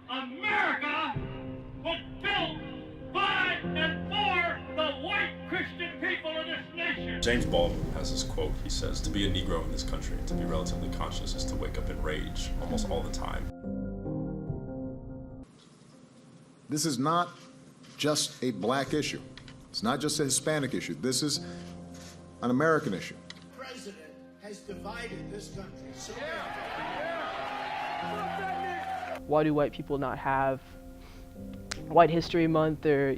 America was built by and for the white Christian people of this nation. James Baldwin has this quote. He says, "To be a Negro in this country, to be relatively conscious, is to wake up in rage almost all the time." This is not just a black issue. It's not just a Hispanic issue. This is an American issue. The president has divided this country so badly. Why do white people not have White History Month or,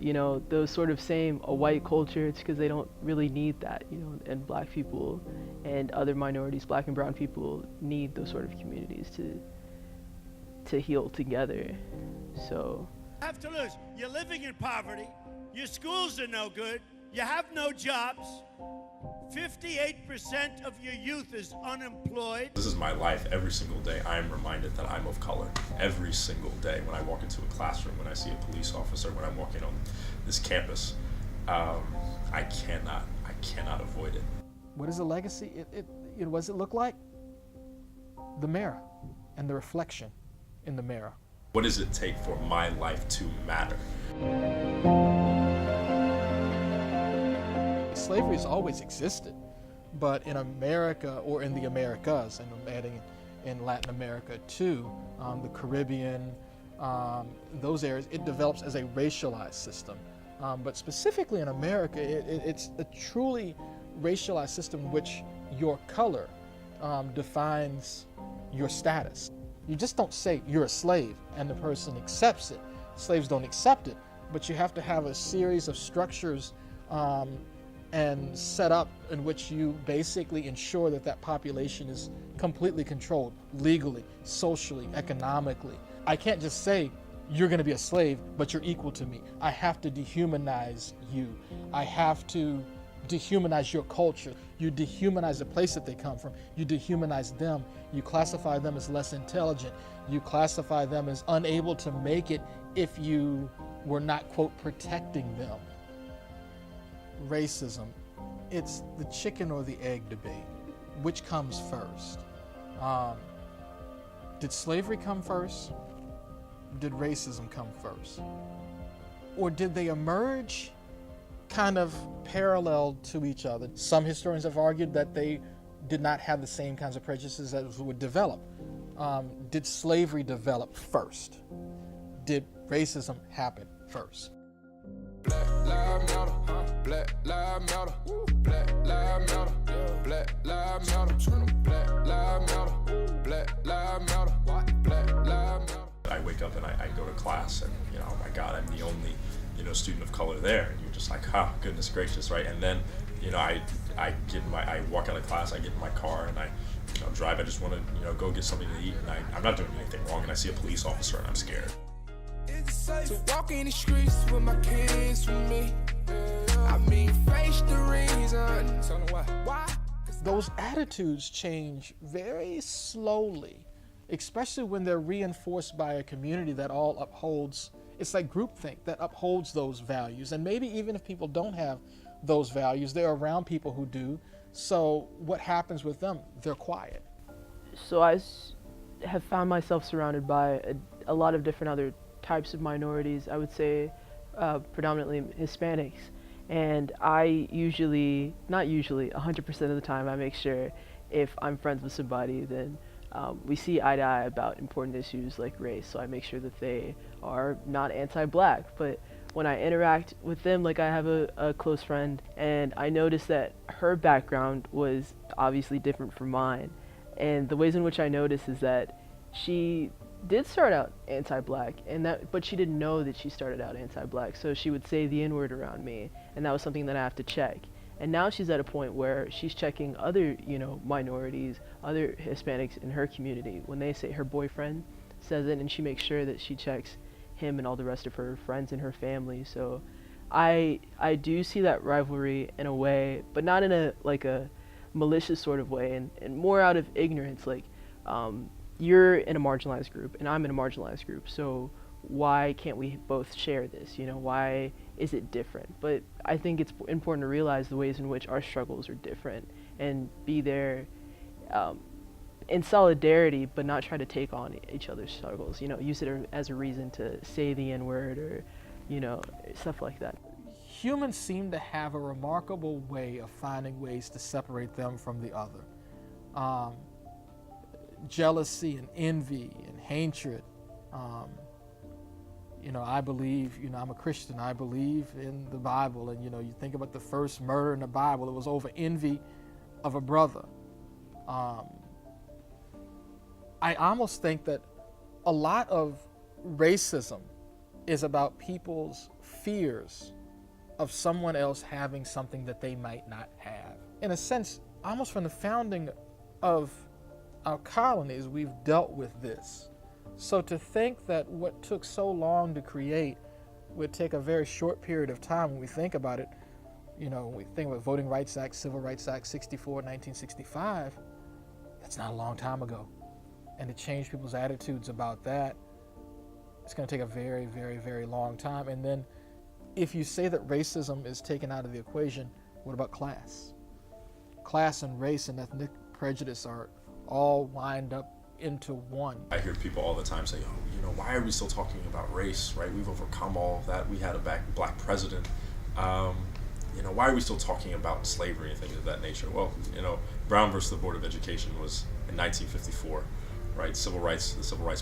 those sort of same a white culture? It's because they don't really need that, and black people and other minorities, black and brown people, need those sort of communities to heal together. So Have to lose. You're living in poverty. Your schools are no good. You have no jobs. 58% of your youth is unemployed. This is my life. Every single day I am reminded that I'm of color. Every single day when I walk into a classroom, when I see a police officer, when I'm walking on this campus, I cannot avoid it. What is a legacy? What does it look like? The mirror and the reflection in the mirror. What does it take for my life to matter? Slavery has always existed, but in America, or in the Americas, and I'm adding in Latin America too, the Caribbean, those areas, it develops as a racialized system. But specifically in America, it's a truly racialized system in which your color defines your status. You just don't say you're a slave and the person accepts it. Slaves don't accept it, but you have to have a series of structures and set up in which you basically ensure that that population is completely controlled legally, socially, economically. I can't just say you're going to be a slave, but you're equal to me. I have to dehumanize you. I have to dehumanize your culture. You dehumanize the place that they come from. You dehumanize them. You classify them as less intelligent. You classify them as unable to make it if you were not, quote, protecting them. Racism, it's the chicken or the egg debate. Which comes first? Did slavery come first? Did racism come first? Or did they emerge kind of parallel to each other? Some historians have argued that they did not have the same kinds of prejudices that would develop. Did slavery develop first? Did racism happen first? Black lives matter, black lives matter, black lives matter, black lives matter, black lives matter, black lives matter, black lives matter. I wake up and I go to class and, oh my God, I'm the only, student of color there. And you're just like, goodness gracious, right? And then, I walk out of class, I get in my car and I drive. I just want to, go get something to eat. And I'm not doing anything wrong. And I see a police officer and I'm scared. To walk in the streets with my kids with me. I mean, face the reason. Tell them why. Those attitudes change very slowly, especially when they're reinforced by a community that all upholds, it's like groupthink that upholds those values. And maybe even if people don't have those values, they're around people who do. So what happens with them? They're quiet. So I have found myself surrounded by a lot of different other types of minorities. I would say predominantly Hispanics. And I usually, not usually, 100% of the time, I make sure if I'm friends with somebody, then we see eye to eye about important issues like race. So I make sure that they are not anti-black. But when I interact with them, like I have a close friend, and I noticed that her background was obviously different from mine. And the ways in which I noticed is that she did start out anti-black, but she didn't know that she started out anti-black. So she would say the N-word around me, and that was something that I have to check. And now she's at a point where she's checking other, minorities, other Hispanics in her community. When they say her boyfriend says it, and she makes sure that she checks him and all the rest of her friends and her family. So I do see that rivalry in a way, but not in a malicious sort of way, and more out of ignorance. Like, you're in a marginalized group and I'm in a marginalized group, so why can't we both share this? Why is it different? But I think it's important to realize the ways in which our struggles are different and be there in solidarity, but not try to take on each other's struggles. You know, use it as a reason to say the N-word or, you know, stuff like that. Humans seem to have a remarkable way of finding ways to separate them from the other. Jealousy and envy and hatred. You know, I believe, you know, I'm a Christian, I believe in the Bible, and, you know, you think about the first murder in the Bible, it was over envy of a brother. I almost think that a lot of racism is about people's fears of someone else having something that they might not have. In a sense, almost from the founding of our colonies, we've dealt with this. So to think that what took so long to create would take a very short period of time, when we think about it, you know, when we think about Voting Rights Act, Civil Rights Act 64, 1965, that's not a long time ago. And to change people's attitudes about that, it's going to take a very, very, very long time. And then if you say that racism is taken out of the equation, what about class? Class and race and ethnic prejudice are all wind up into one. I hear people all the time say, oh, you know, why are we still talking about race, right? We've overcome all of that. We had a black president. You know, why are we still talking about slavery and things of that nature? Well, you know, Brown versus the Board of Education was in 1954, right? The civil rights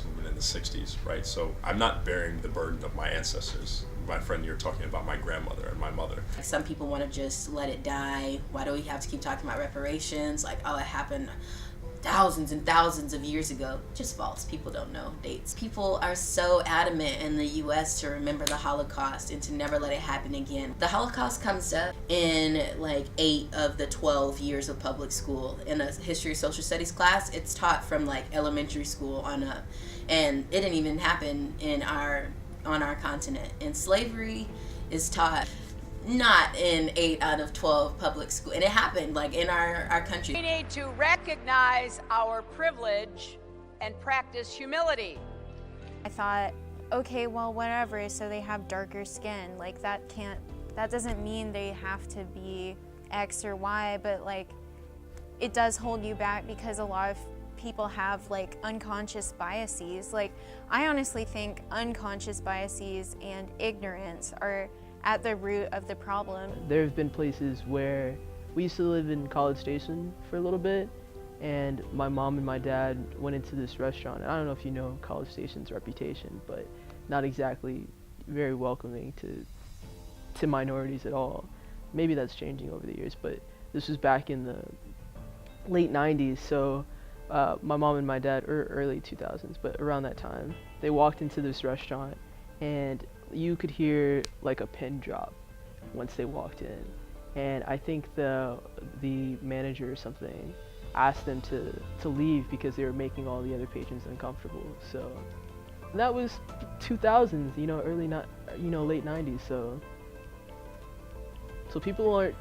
movement in the 60s, right? So I'm not bearing the burden of my ancestors. My friend, you're talking about my grandmother and my mother. Some people want to just let it die. Why do we have to keep talking about reparations? Like, oh, it happened thousands and thousands of years ago. Just false. People don't know dates. People are so adamant in the U.S. to remember the Holocaust and to never let it happen again. The Holocaust comes up in like 8 of the 12 years of public school. In a history or social studies class, it's taught from like elementary school on up. And it didn't even happen on our continent. And slavery is taught not in 8 out of 12 public schools. And it happened like in our country. We need to recognize our privilege and practice humility. I thought, okay, well, whatever, so they have darker skin. Like that doesn't mean they have to be X or Y, but like it does hold you back because a lot of people have like unconscious biases. Like I honestly think unconscious biases and ignorance are at the root of the problem. There have been places where we used to live in College Station for a little bit, and my mom and my dad went into this restaurant. I don't know if you know College Station's reputation, but not exactly very welcoming to minorities at all. Maybe that's changing over the years, but this was back in the late 90s, so my mom and my dad, early 2000s, but around that time, they walked into this restaurant and you could hear like a pin drop once they walked in. And I think the manager or something asked them to leave because they were making all the other patrons uncomfortable. So that was 2000s, you know, late 90s. So people aren't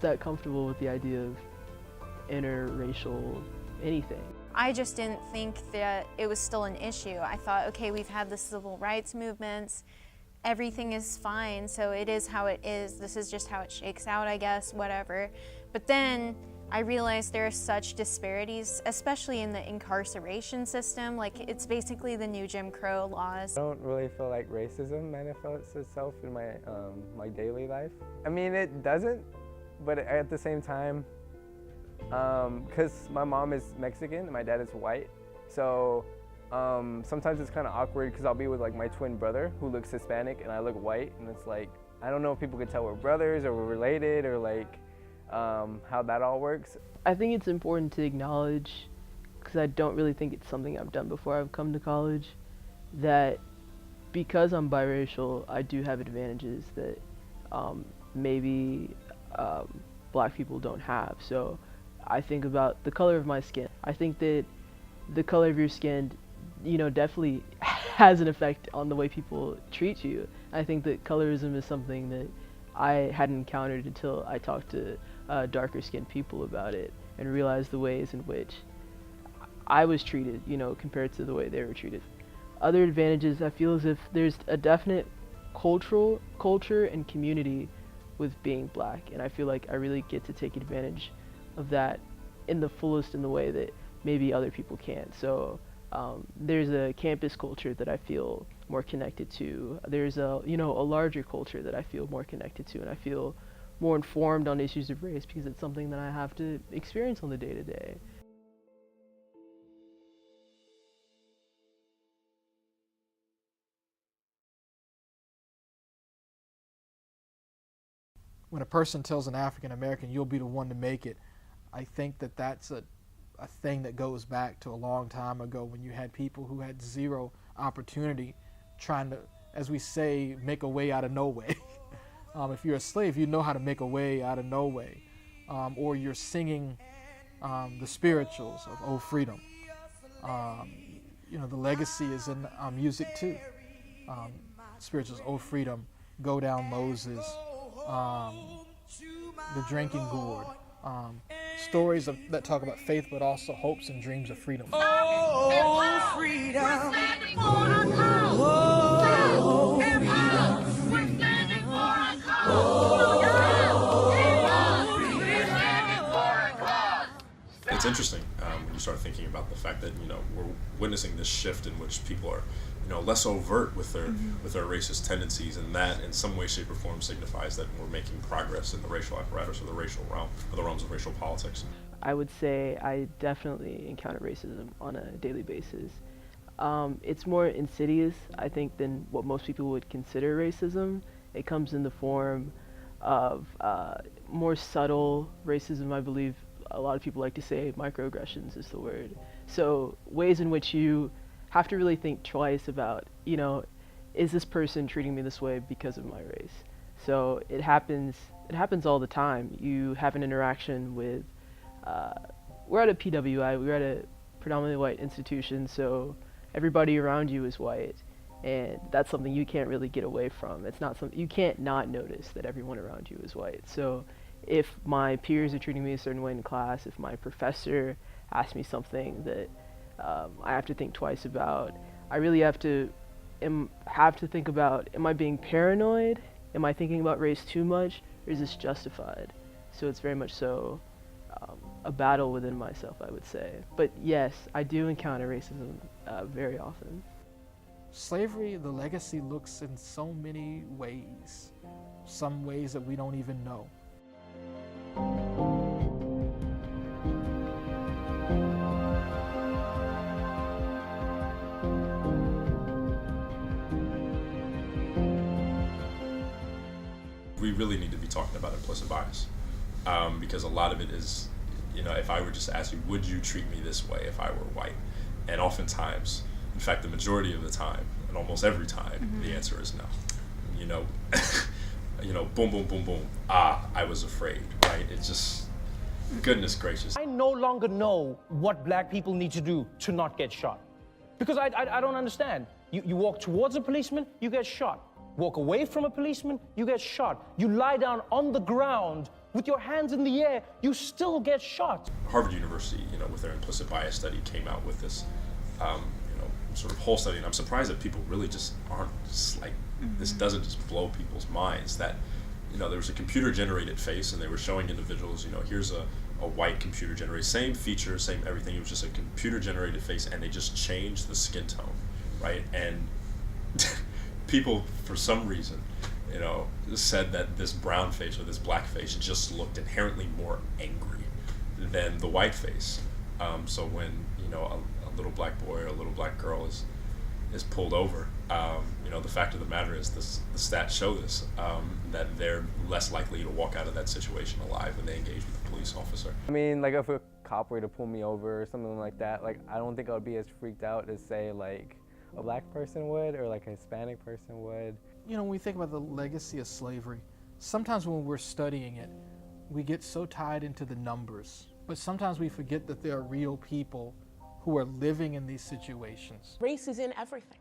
that comfortable with the idea of interracial anything. I just didn't think that it was still an issue. I thought, okay, we've had the civil rights movements, everything is fine, so it is how it is. This is just how it shakes out, I guess, whatever. But then I realized there are such disparities, especially in the incarceration system. Like, it's basically the new Jim Crow laws. I don't really feel like racism manifests itself in my my daily life. I mean, it doesn't, but at the same time, because my mom is Mexican and my dad is white, so sometimes it's kind of awkward because I'll be with like my twin brother who looks Hispanic and I look white, and it's like, I don't know if people could tell we're brothers or we're related or like how that all works. I think it's important to acknowledge, because I don't really think it's something I've done before I've come to college, that because I'm biracial, I do have advantages that maybe black people don't have. So I think about the color of my skin. I think that the color of your skin, you know, definitely has an effect on the way people treat you. I think that colorism is something that I hadn't encountered until I talked to darker skinned people about it and realized the ways in which I was treated, you know, compared to the way they were treated. Other advantages, I feel as if there's a definite culture and community with being black, and I feel like I really get to take advantage of that in the fullest in the way that maybe other people can't. So there's a campus culture that I feel more connected to. There's a larger culture that I feel more connected to, and I feel more informed on issues of race because it's something that I have to experience on the day-to-day. When a person tells an African American, you'll be the one to make it, I think that that's a thing that goes back to a long time ago when you had people who had zero opportunity trying to, as we say, make a way out of no way. If you're a slave, you know how to make a way out of no way. Or you're singing the spirituals of "Oh Freedom." The legacy is in music too. Spirituals, "Oh Freedom," "Go Down Moses," "The Drinking Gourd." Stories that talk about faith, but also hopes and dreams of freedom. Oh, freedom. We're standing for our cause. Oh, empire. We're standing for our cause. We're standing for our cause. It's interesting when you start thinking about the fact that we're witnessing this shift in which people are less overt with their racist tendencies, and that in some way, shape, or form signifies that we're making progress in the racial apparatus or the racial realm, or the realms of racial politics. I would say I definitely encounter racism on a daily basis. It's more insidious, I think, than what most people would consider racism. It comes in the form of more subtle racism, I believe. A lot of people like to say microaggressions is the word. So ways in which you have to really think twice about, is this person treating me this way because of my race? So it happens all the time. You have an interaction with, we're at a PWI, we're at a predominantly white institution, so everybody around you is white, and that's something you can't really get away from. It's not something, you can't not notice that everyone around you is white. So if my peers are treating me a certain way in class, if my professor asks me something that I have to think twice about, I really have to think about, am I being paranoid? Am I thinking about race too much, or is this justified? So it's very much so a battle within myself, I would say. But yes, I do encounter racism very often. Slavery, the legacy looks in so many ways, some ways that we don't even know. We really need to be talking about implicit bias, because a lot of it is, if I were just to ask you, would you treat me this way if I were white? And oftentimes, in fact, the majority of the time, and almost every time, the answer is no. Boom, boom, boom, boom. I was afraid, right? It's just, goodness gracious. I no longer know what black people need to do to not get shot. Because I don't understand. You walk towards a policeman, you get shot. Walk away from a policeman, you get shot. You lie down on the ground with your hands in the air, you still get shot. Harvard University, with their implicit bias study, came out with this, sort of whole study, and I'm surprised that people really just aren't just like, this doesn't just blow people's minds, that, there was a computer-generated face, and they were showing individuals, here's a white computer-generated, same features, same everything, it was just a computer-generated face, and they just changed the skin tone, right? And people, for some reason, said that this brown face or this black face just looked inherently more angry than the white face. So when, a little black boy or a little black girl is pulled over, the fact of the matter is, the stats show this, that they're less likely to walk out of that situation alive when they engage with a police officer. I mean, like if a cop were to pull me over or something like that, like I don't think I would be as freaked out as say like a black person would or like a Hispanic person would. When we think about the legacy of slavery, sometimes when we're studying it, we get so tied into the numbers, but sometimes we forget that there are real people who are living in these situations. Race is in everything.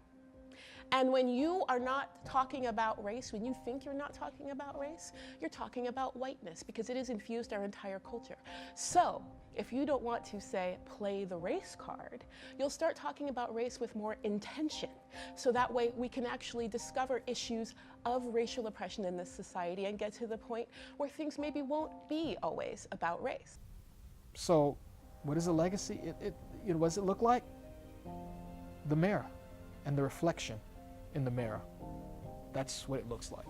And when you are not talking about race, when you think you're not talking about race, you're talking about whiteness because it has infused our entire culture. So if you don't want to, say, play the race card, you'll start talking about race with more intention. So that way we can actually discover issues of racial oppression in this society and get to the point where things maybe won't be always about race. So What is a legacy? You know, what does it look like? The mirror and the reflection in the mirror. That's what it looks like.